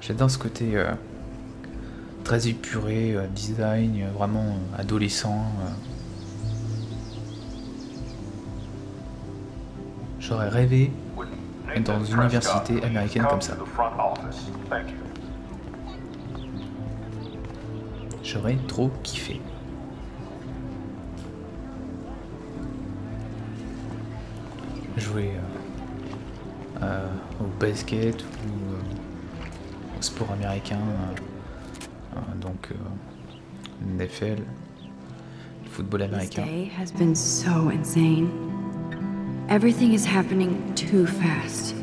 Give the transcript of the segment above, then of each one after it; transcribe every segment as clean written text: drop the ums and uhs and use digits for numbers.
J'adore ce côté très épuré, design, vraiment adolescent. J'aurais rêvé d'être dans une université américaine comme ça. J'aurais trop kiffé. Jouer au basket ou au sport américain, donc NFL, le football américain. This day has been so insane. Everything is happening too fast.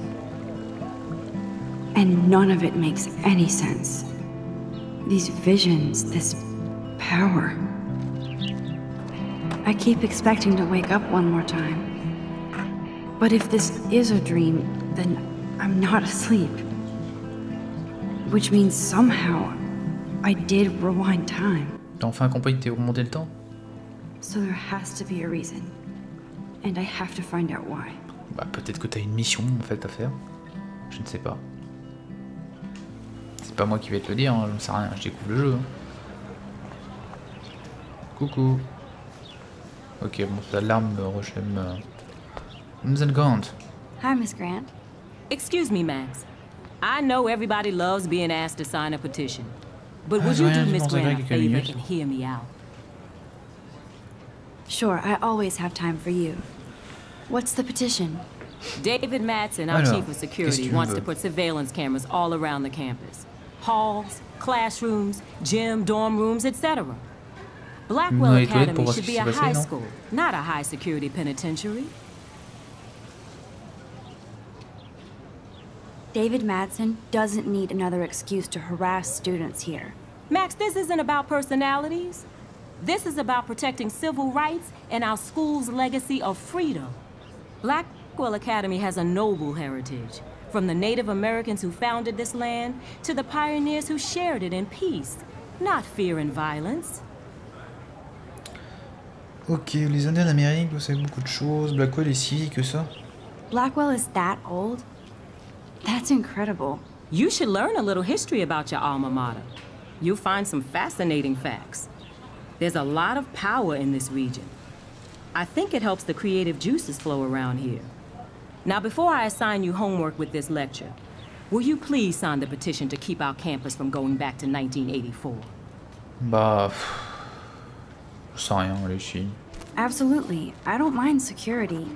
And none of it makes any sense. These visions, this power. I keep expecting to wake up one more time. But if this is a dream, then I'm not asleep. Which means somehow I did rewind time. T'as enfin compris que t'es remonté le temps? So there has to be a reason. And I have to find out why. Bah peut-être que t'as une mission en fait à faire. Je ne sais pas. C'est pas moi qui vais te le dire, hein, j'en sais rien, je découvre le jeu. Hein. Coucou. Ok, bon, l'alarme me rechem. Ms. Grant. Hi, Miss Grant. Excuse me, Max. I know everybody loves being asked to sign a petition. But would j'ai you rien do dit Miss pendant Grant a quelques favor minutes. and hear me out? Sure, I always have time for you. What's the petition? David Matson, our Alors, chief of security, qu'est-ce que tu wants veux? to put surveillance cameras all around the campus. Halls, classrooms, gym, dorm rooms, etc. Blackwell les toilettes pour Academy voir ce should qui be s'est a passé, high non? school, not a high security penitentiary. David Madsen doesn't need another excuse to harass students here. Max, this isn't about personalities. This is about protecting civil rights and our school's legacy of freedom. Blackwell Academy has a noble heritage, from the Native Americans who founded this land to the pioneers who shared it in peace, not fear and violence. Ok, les Indiens d'Amérique, vous savez beaucoup de choses. Blackwell est si vieille que ça. Blackwell is that old? That's incredible. You should learn a little history about your alma mater. You'll find some fascinating facts. There's a lot of power in this region. I think it helps the creative juices flow around here. Now, before I assign you homework with this lecture, will you please sign the petition to keep our campus from going back to 1984? Bah... Je sais rien, les filles. Absolutely. I don't mind security,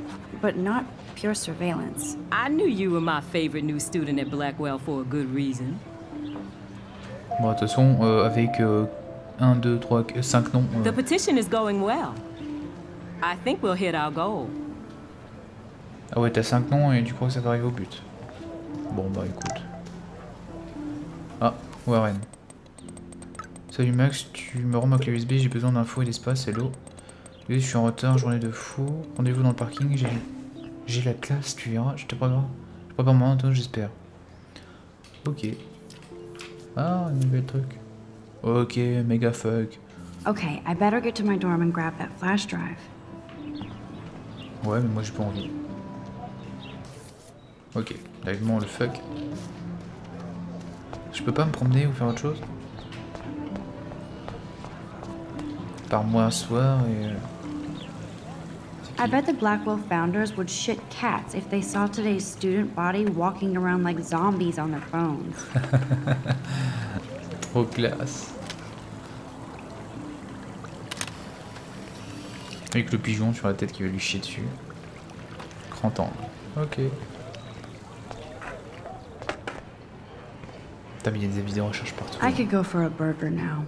but not pure surveillance. I knew you were my favorite new student at Blackwell for a good reason. Bon, de toute façon, avec 1, 2, 3, 5 noms... The petition is going well. I think we'll hit our goal. Ah ouais, t'as 5 noms et tu crois que ça va arriver au but. Bon, bah écoute. Ah, Warren. Salut Max, tu me rends ma clé USB, j'ai besoin d'infos et d'espace, hello. Oui, je suis en retard, journée de fou. Rendez-vous dans le parking, j'ai la classe, tu verras, je te prépare. Je prépare moi, toi, j'espère. Ok. Ah, un nouvel truc. Ok, méga fuck. Okay, I better get to my dorm and grab that flash drive. Ouais, mais moi j'ai pas envie. Ok, là il le fuck. Je peux pas me promener ou faire autre chose? Par moi un soir et... I bet the Blackwell founders would shit cats if they saw today's student body walking around like zombies on their phones. Trop classe. Avec le pigeon sur la tête qui va lui chier dessus. Grand angle. Ok. T'as mis des vidéos de recherche partout. I could go for a burger now.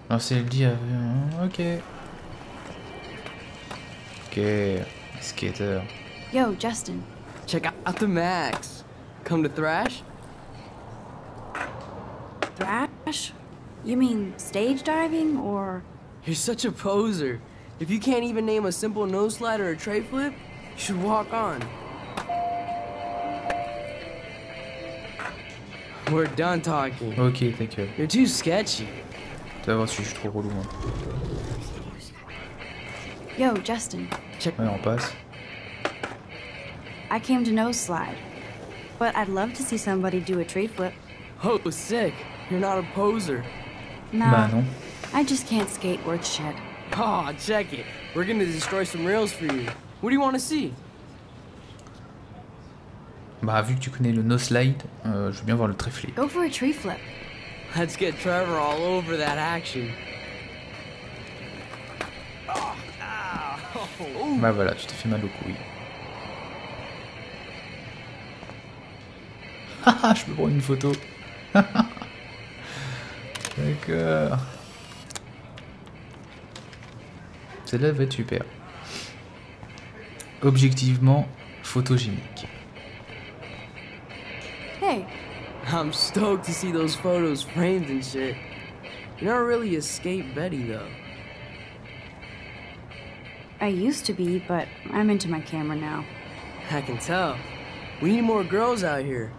Non, c'est le dit. Ok. Ok. Skater. Yo, Justin. Check out the Max. Come to thrash? Thrash? You mean stage diving or... You're such a poser. If you can't even name a simple nose slide or a tray flip, you should walk on. We're done talking. Ok, ta gueule. You're too sketchy. Tu vas voir si je suis trop relou. Hein. Yo, Justin. Check. Ouais, on passe. I came to nose slide. But I'd love to see somebody do a tree flip. Oh, sick. You're not a poser. Nah, Bah non. I just can't skate worth shit. Aw, check it. We're gonna destroy some rails for you. What do you want to see? Bah vu que tu connais le no slide, je veux bien voir le tréflé. Go for a tree flip. Let's get Trevor all over that action. Bah voilà, tu t'es fait mal aux couilles. Haha, je peux prendre une photo. D'accord. Celle-là va être super. Objectivement, photogénique. Hey, I'm stoked to see those photos framed and shit. You're not really a skate Betty, though. I used to be, but I'm into my camera now. I can tell. We need more girls out here.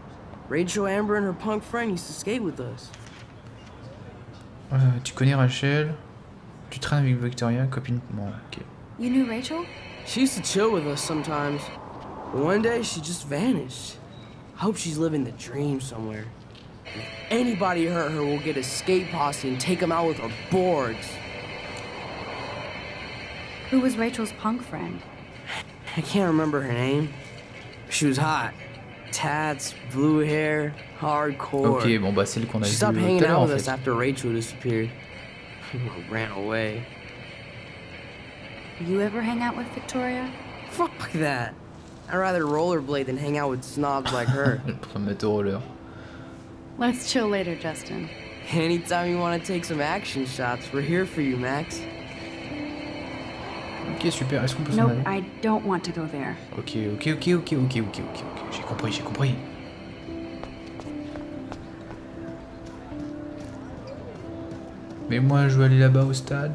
Rachel, Amber, and her punk friend used to skate with us. Tu connais Rachel? Tu traînes avec Victoria, copine? Bon, ok. You knew Rachel? She used to chill with us sometimes. But one day, she just vanished. I hope she's living the dream somewhere. If anybody hurt her, we'll get a skate posse and take them out with our boards. Who was Rachel's punk friend? I can't remember her name. She was hot. Tats, blue hair, hardcore. Ok, bon bah celle qu'on a She vue stopped tout hanging à l'heure out en with us fait. after Rachel disappeared. Ran away. You ever hang out with Victoria? Fuck that. I'd rather rollerblade than hang out with snobs like her. Pour me mettre au roller. Let's chill later, Justin. Anytime you want to take some action shots, we're here for you, Max. Ok, super, est-ce qu'on peut s'en Nope, aller? I don't want to go there. Ok, j'ai compris. Mais moi, je veux aller là-bas au stade.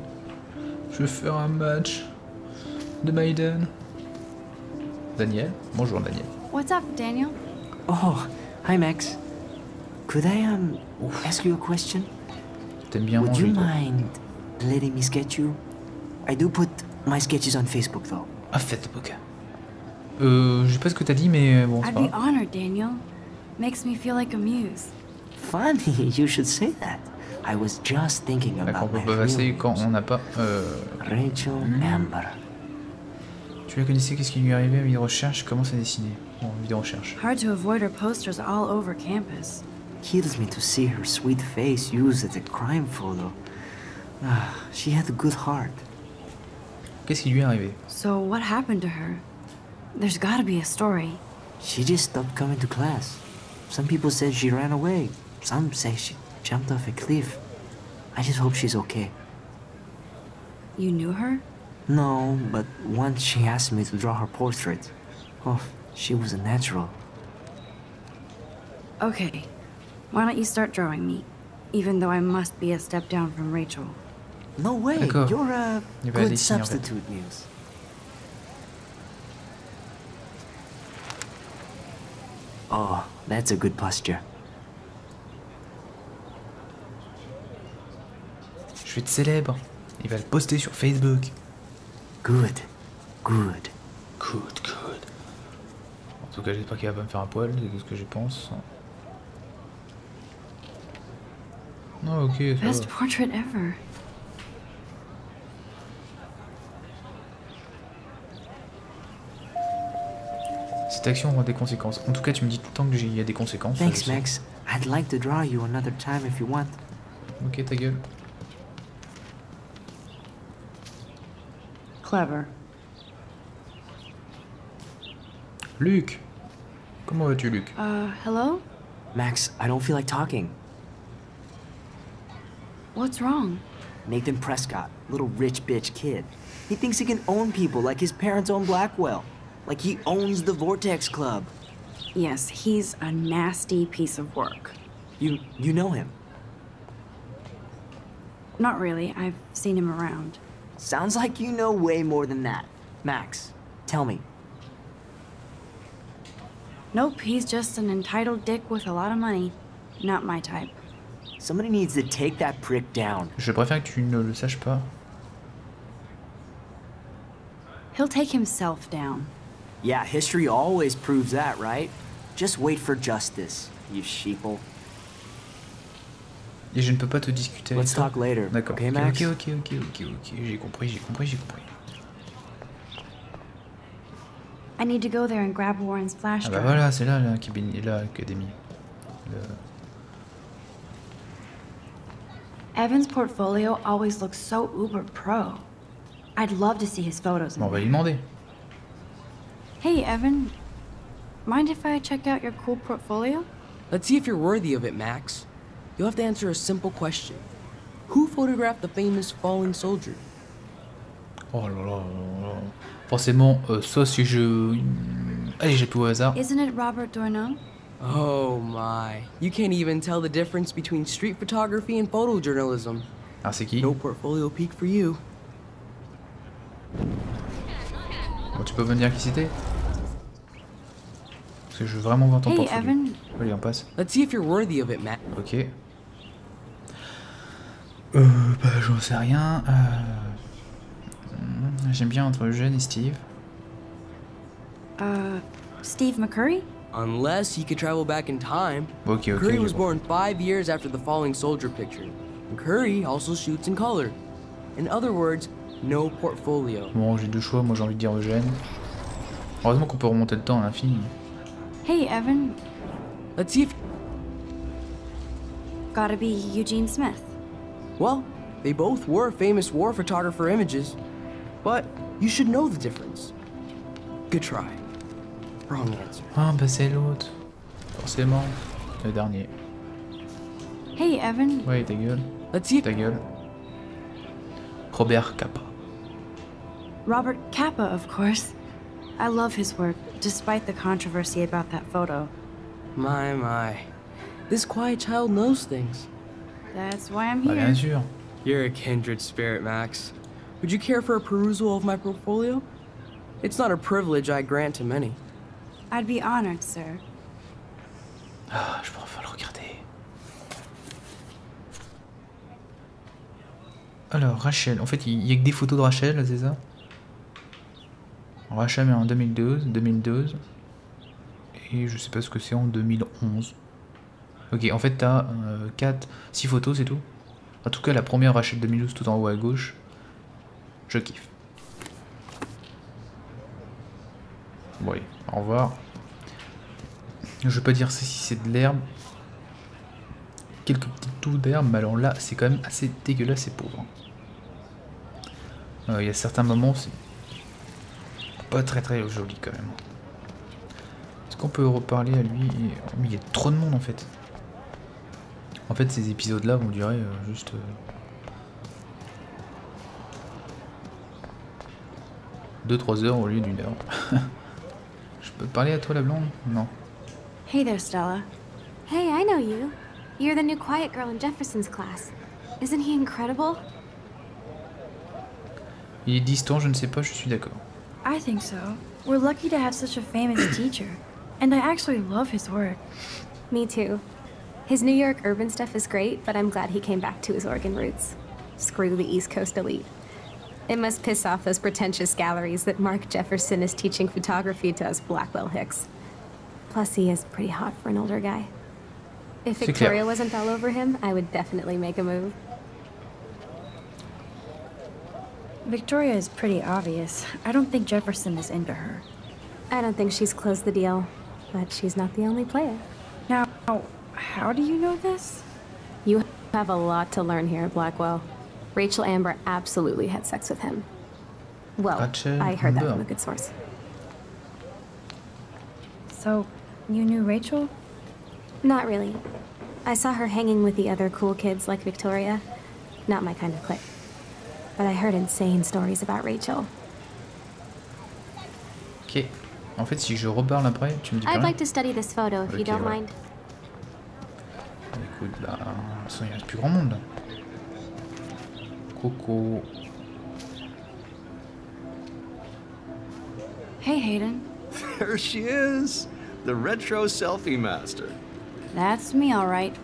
Je veux faire un match de Maiden. Daniel? Bonjour, Daniel. What's up, Daniel? Oh, hi Max. Could I ask you a question? T'aimes bien Would manger, you toi. mind letting me sketch you? I do put my sketches on Facebook though. Ah, Facebook. Je sais pas ce que t'as dit, mais bon, c'est I'd pas be grave. honored, Daniel. Makes me feel like a muse. Funny, you should say that. I was just thinking D'accord, on about peut my pas passer real quand on n'a pas... Rachel Amber. Tu la connaissais, qu'est-ce qui lui est arrivé à vidéo recherche? Comment ça dessiner? Bon, vidéo recherche. Hard to avoid her posters all over campus. Kills me to see her sweet face used as a crime photo. Ah, she had a good heart. Qu'est-ce qui lui est arrivé? So what happened to her? There's gotta be a story. She just stopped coming to class. Some people said she ran away. Some say she jumped off a cliff. I just hope she's okay. You knew her? No, but once she asked me to draw her portrait. Oh, she was a natural. Okay. Why don't you start drawing me? Even though I must be a step down from Rachel. No way, D'accord. you're a Il va good dessiner, en fait. substitute, Muse. Oh, that's a good posture. Je vais être célèbre. Il va le poster sur Facebook. Good, good. Good. En tout cas, j'espère qu'il va pas me faire un poil, c'est tout ce que je pense. Non, ok, ça Best va. portrait ever. Cette action aura des conséquences. En tout cas, tu me dis tout le temps qu'il y a des conséquences. ça, Thanks, je sais. Max. I'd like to draw you another time if you want. Ok, ta gueule. Clever. Luc! Comment vas-tu, Luc? Hello? Max, I don't feel like talking. What's wrong? Nathan Prescott, little rich bitch kid. He thinks he can own people like his parents own Blackwell. Like he owns the Vortex Club. Yes, he's a nasty piece of work. You know him. Not really. I've seen him around. Sounds like you know way more than that. Max, tell me. Nope, he's just an entitled dick with a lot of money. Not my type. Somebody needs to take that prick down. Je préfère que tu ne le saches pas. He'll take himself down. Yeah, history always proves that, right? Just wait for justice, you sheeple. Et je ne peux pas te discuter avec Let's toi. talk later, D'accord. okay, Max? Ok. J'ai compris. I need to go there and grab Warren's flash Ah drive. bah voilà, c'est là l'académie. Evan's portfolio always looks so uber pro. I'd love to see his photos. Bon, on va lui demander. Hey, Evan. Mind if I check out your cool portfolio? Let's see if you're worthy of it, Max. You'll have to answer a simple question. Who photographed the famous falling soldier? Oh là là. Forcément, soit si je... Allez, j'ai tout au hasard. Isn't it Robert Doisneau? Oh my. You can't even tell the difference between street photography and photojournalism. Ah, c'est qui? No portfolio peak for you. Bon, tu peux me dire qui c'était? Parce que je veux vraiment voir ton Hey, portfolio. Evan. Allez, on passe. Let's see if you're worthy of it, Max. Ok. Bah, j'en sais rien. J'aime bien entre Eugène et Steve. Steve McCurry? Unless he could travel back in time. Ok. Curry was j'ai born 5 years after the falling soldier picture. And Curry also shoots in color. In other words, no portfolio. Bon, j'ai deux choix. Moi, j'ai envie de dire Eugène. Heureusement qu'on peut remonter le temps à l'infini. Hey, Evan. Let's see if... Gotta be Eugene Smith. Well, they both were famous war photographer images. But you should know the difference. Good try. Wrong answer. Ah, bah c'est l'autre. Forcément. Le dernier. Hey, Evan. Ouais, ta gueule. Let's see if... Ta gueule. Robert Capa. Robert Capa, of course. I love his work, despite the controversy about that photo. My. This quiet child knows things. That's why I'm Bah, here. bien sûr. You're a kindred spirit, Max. Would you care for a perusal of my portfolio? It's not a privilege I grant to many. I'd be honored, sir. Ah, je peux enfin le regarder. Alors, Rachel. En fait, il y a que des photos de Rachel, c'est ça? Rachel est en 2012. Et je sais pas ce que c'est en 2011. Ok, en fait, t'as 6 photos, c'est tout. En tout cas, la première Rachel 2012 tout en haut à gauche. Je kiffe. Bon, allez, au revoir. Je vais pas dire si c'est de l'herbe. Quelques petits touts d'herbe, mais alors là, c'est quand même assez dégueulasse et pauvre. Il y a certains moments, c'est pas très joli quand même. Est-ce qu'on peut reparler à lui? Mais il y a trop de monde en fait. En fait, ces épisodes-là, on dirait juste... 2-3 heures au lieu d'1 heure. Je peux te parler à toi, la blonde? Non. Hey there, Stella. Hey, I know you. You're the new quiet girl in Jefferson's class. Isn't he incredible? Il est distant, je ne sais pas, je suis d'accord. I think so. We're lucky to have such a famous teacher. And I actually love his work. Me too. His New York urban stuff is great, but I'm glad he came back to his Oregon roots. Screw the East Coast elite. It must piss off those pretentious galleries that Mark Jefferson is teaching photography to us Blackwell Hicks. Plus, he is pretty hot for an older guy. If C'est Victoria clair. wasn't all over him, I would definitely make a move. Victoria is pretty obvious. I don't think Jefferson is into her. I don't think she's closed the deal, but she's not the only player. Now, how do you know this? You have a lot to learn here at Blackwell. Rachel Amber absolutely had sex with him. Well, Rachel I heard that Amber. from a good source. So, you knew Rachel? Not really. I saw her hanging with the other cool kids like Victoria. Not my kind of clique. But I heard insane stories about Rachel. Ok. En fait, si je reparle après, tu me dis pas I'd rien. like to study this photo if you Ok, don't voilà. mind. Écoute, bah, de toute façon, il reste plus grand monde là. Coco. Hey, Hayden. There she is, the retro selfie master. That's me, all right.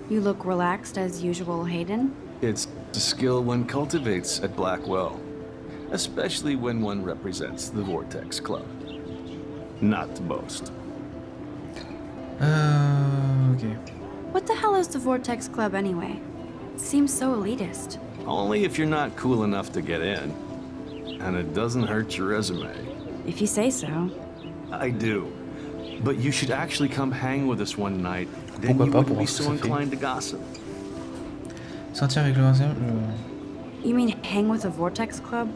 You look relaxed as usual, Hayden. It's a skill one cultivates at Blackwell, especially when one represents the Vortex Club. Not to boast. Ok. What the hell is the Vortex Club anyway? It seems so elitist. Only if you're not cool enough to get in. And it doesn't hurt your resume. If you say so. I do. But you should actually come hang with us one night. Then Pourquoi you pas, wouldn't pour be voir ce que so ça fait. inclined to gossip. Sortir avec le ancien, You mean hang with the Vortex Club?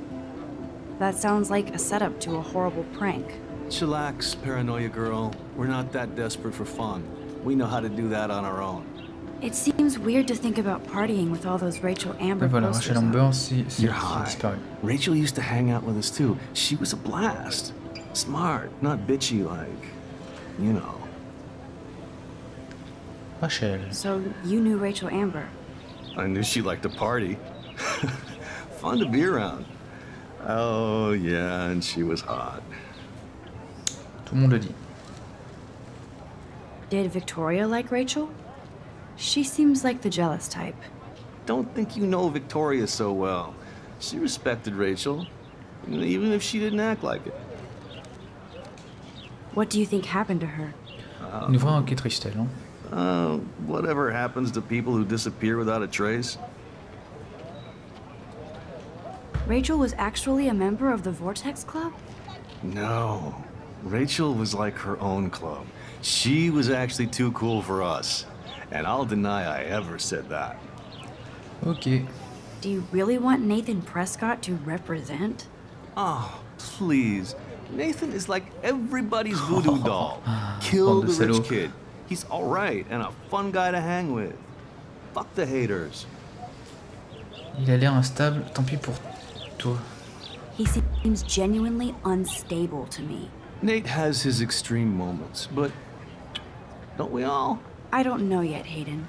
That sounds like a setup to a horrible prank. Chillax, paranoia girl. We're not that desperate for fun. We know how to do that on our own. It seems weird to think about partying with all those Rachel Amber Et voilà, posters Rachel up. Amber, c'est You're high. disparu. Rachel used to hang out with us too. She was a blast. Smart, not bitchy like, you know. Rachel. So you knew Rachel Amber. I knew she liked to party. Fun to be around. Oh yeah, and she was hot. Tout le monde le dit. Did Victoria like Rachel? She seems like the jealous type. Don't think you know Victoria so well. She respected Rachel, even if she didn't act like it. What do you think happened to her? Une vraie enquête Tristel, hein. Whatever happens to people who disappear without a trace. Rachel was actually a member of the Vortex Club? No. Rachel was like her own club. She was actually too cool for us. And I'll deny I ever said that. Ok. Do you really want Nathan Prescott to represent? Oh, please. Nathan is like everybody's voodoo doll. Kill Bande de the rich salauds. kid. He's alright and a fun guy to hang with. Fuck the haters. Il a l'air instable, tant pis pour toi. He seems genuinely unstable to me. Nate has his extreme moments, but don't we all? I don't know yet, Hayden.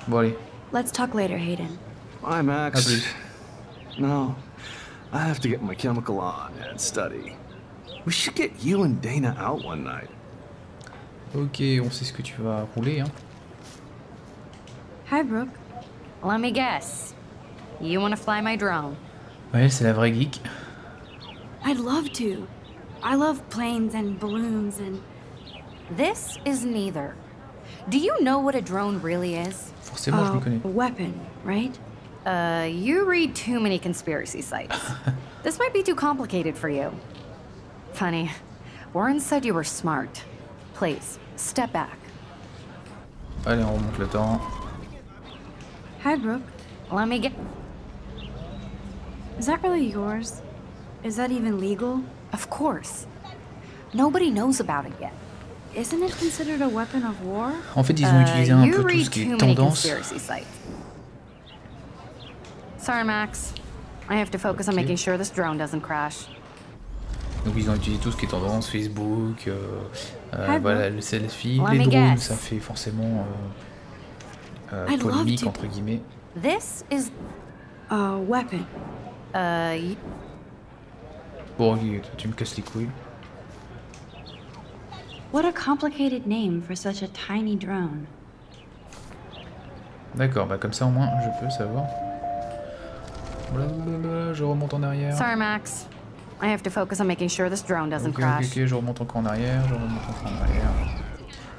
Bon allez. Let's talk later, Hayden. Bye, À Max. plus. No, I have to get my chemical on and study. We should get you and Dana out one night. Ok, on sait ce que tu vas rouler, hein. Hi, Brooke. Let me guess. You want to fly my drone? Ouais, c'est la vraie geek. I'd love to. I love planes and balloons and... This is neither. Do you know what a drone really is? Forcément, je le connais. A weapon, right? You read too many conspiracy sites. This might be too complicated for you. Funny. Warren said you were smart. Please, step back. Allez, on remonte le temps. Hi, Brooke. Let me get... Is that really yours? Is that even legal? Of course. Nobody knows about it yet. Isn't it considered a weapon of war? En fait, ils ont utilisé un you peu tout read ce qui too est many tendance. conspiracy sites. Sorry, Max. I have to focus on Ok. making sure this drone doesn't crash. Donc ils ont utilisé tout ce qui est tendance, Facebook, voilà, le selfie, Let les me drones, guess. ça fait forcément I'd love polémique to. entre guillemets. This is... A weapon. Bon, ok, toi, tu me casses les couilles. What a complicated name for such a tiny drone. D'accord, bah comme ça au moins je peux savoir. Blablabla, je remonte en arrière. Sorry, Max. I have to focus on making sure this drone doesn't Ok, crash. ok, je remonte encore en arrière, je remonte encore en arrière.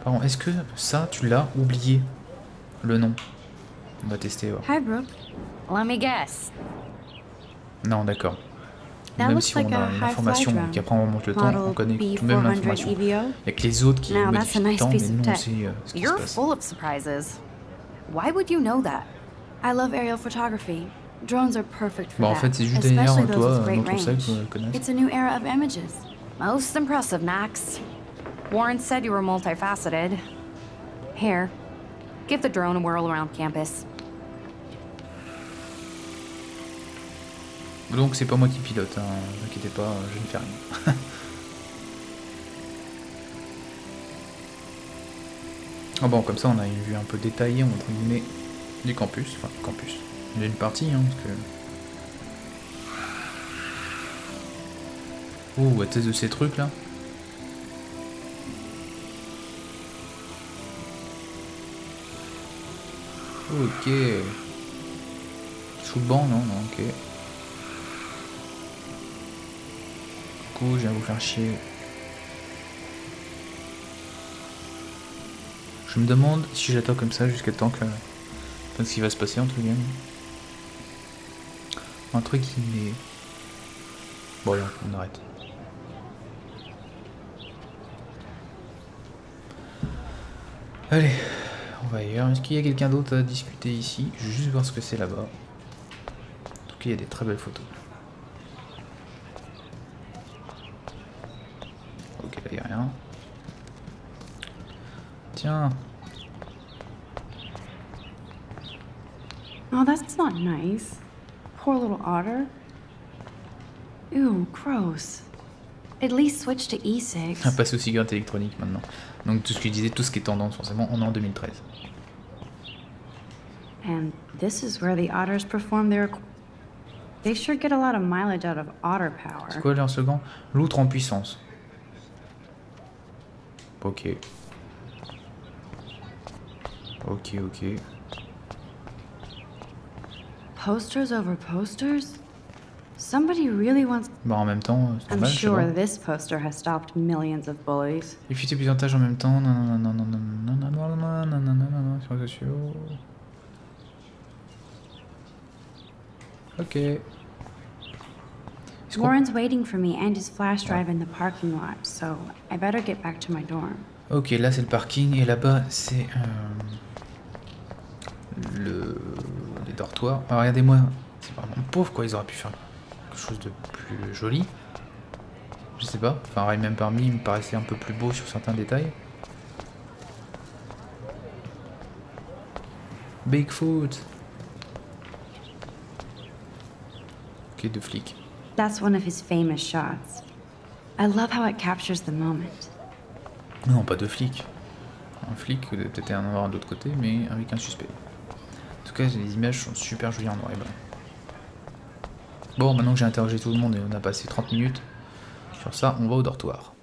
Par contre, est-ce que ça, tu l'as oublié? Le nom. On va tester, ouais. Hi, Brooke. Let me guess. Non, d'accord. That Même looks si like on a a une high-fly information, drone. et après on remonte le temps, on Model connaît tout de même B400 l'information. EVO. Il n'y a que les autres qui Now, that's modifient a le nice temps, piece mais of nous on tech. sait ce qui se You're passe. full of surprises. Why would you know that? I love aerial photography. Drones are perfect for Bon, en that, fait, c'est juste derrière especially those toi, with great notre sac, range. connasse. It's a new era of images. Most impressive, Max. Warren said you were multifaceted. Here, give the drone a whirl around campus. Donc c'est pas moi qui pilote, hein. Ne vous inquiétez pas, je ne fais rien. Ah bon, comme ça on a une vue un peu détaillée, entre guillemets, du campus. Enfin, campus. D'une partie, hein, parce que... Oh, à tête de ces trucs là. Ok. Sous le banc, non, non, ok. Du coup, je viens vous faire chier. Je me demande si j'attends comme ça jusqu'à temps que... Enfin, ce qui va se passer entre guillemets. Un truc qui est... Bon, allez, on arrête. Allez, on va ailleurs. Est-ce qu'il y a quelqu'un d'autre à discuter ici? Je vais juste voir ce que c'est là-bas. En tout cas, il y a des très belles photos. Ok, là, il n'y a rien. Tiens. Oh, that's not nice. Poor little otter. Ew, gross. At least switch to E6. Pas sous cigarette électronique maintenant. Donc tout ce que je disais, tout ce qui est tendance, forcément, on est en 2013. And this is where the otters perform their... They sure get a lot of mileage out of otter power. C'est quoi leur slogan? L'outre en puissance. Ok. Ok, ok. Posters over posters? Somebody really wants... Bah en même temps, c'est I'm normal, je sais sure pas. this poster has stopped millions of bullies. Effectuer plusieurs tâches en même temps, non, non, non, non, non, non, non, non, non, non, non, non, non, sur les sociaux. Ok. Est-ce qu'on- Warren's waiting for me and his flash drive in the parking lot, so I better get back to my dorm. Ok, là c'est le parking et là-bas c'est les dortoirs. Alors regardez-moi, c'est vraiment pauvre quoi, ils auraient pu faire quelque chose de plus joli. Je sais pas, enfin même parmi, il me paraissait un peu plus beau sur certains détails. Bigfoot. Ok, deux flics. That's one of his famous shots. I love how it captures the moment. Non, pas deux flics. Un flic, peut-être en avoir un d'autre côté, mais avec un suspect. En tout cas, les images sont super jolies en noir et blanc. Bon, maintenant que j'ai interrogé tout le monde et on a passé 30 minutes sur ça, on va au dortoir.